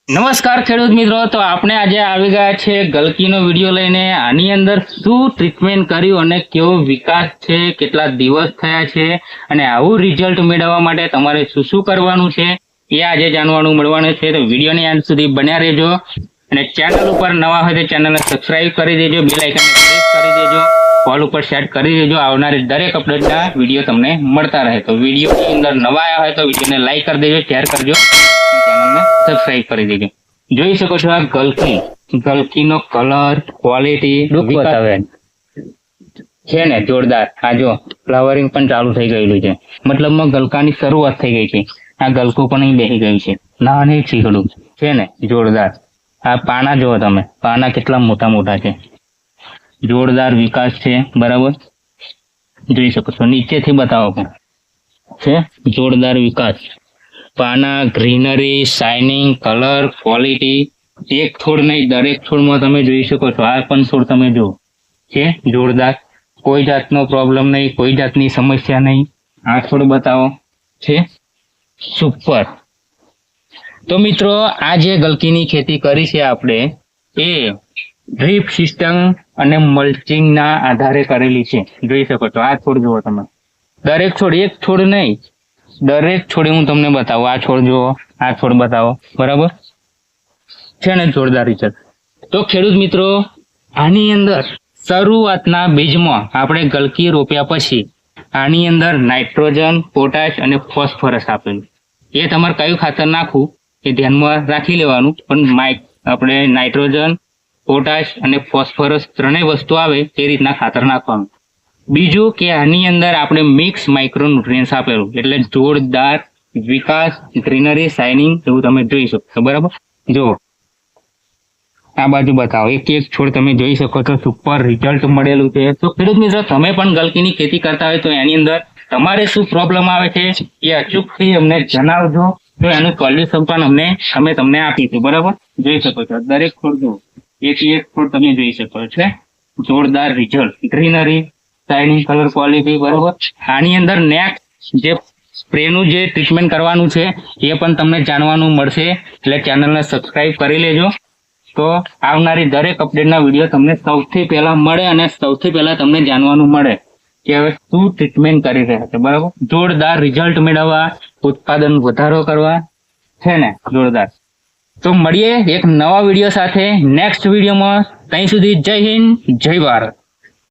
નમસ્કાર ખેડૂત મિત્રો, તો આપણે આજે આવી ગયા છે ગલકીનો વિડીયો લઈને. આની અંદર શું ટ્રીટમેન્ટ કર્યું અને કેવો વિકાસ છે, કેટલા દિવસ થયા છે અને આવું રિઝલ્ટ મેળવવા માટે તમારે શું શું કરવાનું છે એ આજે જાણવાનું મળવાનું છે. તો વિડીયોની અંત સુધી બન્યા રહેજો અને ચેનલ ઉપર નવા હોય તો ચેનલને સબસ્ક્રાઇબ કરી દેજો, બેલ આઇકનને પ્રેસ કરી દેજો, ઓલ ઉપર સેટ કરી દેજો. આવનારી દરેક અપડેટના વિડીયો તમને મળતા રહે. તો વિડીયોની અંદર નવા આવ્યા હોય તો વિડીયોને લાઈક કરી દેજો, શેર કરજો, ચેનલને સબસ્ક્રાઇબ કરી દેજો. જોઈ શકો છો આ ગલકીનો કલર, ક્વોલિટી છે ને જોરદાર. આ જો ફ્લાવરિંગ પણ ચાલુ થઈ ગયેલું છે, મતલબમાં ગલકાની શરૂઆત થઈ ગઈ છે. આ ગલકું પણ અહીં બેસી ગયું છે, નાની ચીકડું છે ને જોરદાર. આ પાના જુઓ તમે, પાના કેટલા મોટા મોટા છે, જોરદાર વિકાસ છે. બરાબર જોઈ શકો છો, નીચેથી બતાવો પણ છે જોરદાર વિકાસ. પાના, ગ્રીનરી, શાઇનિંગ, કલર, ક્વોલિટી, એક છોડ નહીં દરેક છોડમાં તમે જોઈ શકો છો. આ પણ છોડ તમે જુઓ છે જોરદાર, કોઈ જાતનો પ્રોબ્લેમ નહીં, કોઈ જાતની સમસ્યા નહીં. આ છોડ બતાવો છે સુપર. તો મિત્રો, આ જે ગલકીની ખેતી કરી છે આપણે એ ડ્રીપ સિસ્ટમ અને મલ્ચિંગના આધારે કરેલી છે. જોઈ શકો છો આ છોડ જુઓ તમે, દરેક છોડ, એક છોડ નહીં દરેક છોડે હું તમને બતાવું. આ છોડ જુઓ, આ છોડ બતાવો. બરાબર છે ને જોરદાર રિઝલ્ટ. તો ખેડૂત મિત્રો, આની અંદર શરૂઆતના બીજમાં આપણે ગલકી રોપ્યા પછી આની અંદર નાઇટ્રોજન, પોટાશ અને ફોસ્ફરસ આપેલું. એ તમારે કયું ખાતર નાખવું એ ધ્યાનમાં રાખી લેવાનું, પણ આપણે નાઇટ્રોજન, પોટાશ અને ફોસ્ફરસ ત્રણેય વસ્તુ આવે તે રીતના ખાતર નાખવાનું. બીજું કે આની અંદર આપણે મિક્સ માઇક્રોન્યુટ્રિયન્ટ્સ આપેલું, એટલે જોરદાર વિકાસ, ગ્રીનરી, શાઇનિંગ એવું તમે જોઈ શકો. બરાબર જો આ બાજુ બતાવો, એક એક છોડ તમે જોઈ શકો છો, સુપર રિઝલ્ટ મળેલું છે. તો ખેડૂત મિત્રો, તમે પણ ગલકીની ખેતી કરતા હોય તો એની અંદર તમારે શું પ્રોબ્લેમ આવે છે એ અચૂકથી અમને જણાવજો, તો એનું સોલ્યુશન પણ અમે તમને આપીશું. બરાબર જોઈ શકો છો દરેક છોડ જો એક એક છોડ તમે જોઈ શકો છો, જોરદાર result, greenery, shining, colour, quality. બરાબર આની અંદર નેક્સ્ટ જે સ્પ્રેનું જે ટ્રીટમેન્ટ કરવાનું છે એ પણ તમને જાણવાનું મળશે, એટલે ચેનલને સબસ્ક્રાઇબ કરી લેજો. તો આવનારી દરેક અપડેટના વિડીયો તમને સૌથી પહેલા મળે અને સૌથી પહેલા તમને જાણવાનું મળે કે હવે શું ટ્રીટમેન્ટ કરી રહ્યા છે. બરાબર જોરદાર રિઝલ્ટ મેળવવા, ઉત્પાદન વધારો કરવા છે ને જોરદાર. તો મળીએ એક નવા વિડીયો સાથે નેક્સ્ટ વિડીયોમાં. ત્યાં સુધી જય હિન્દ, જય ભારત.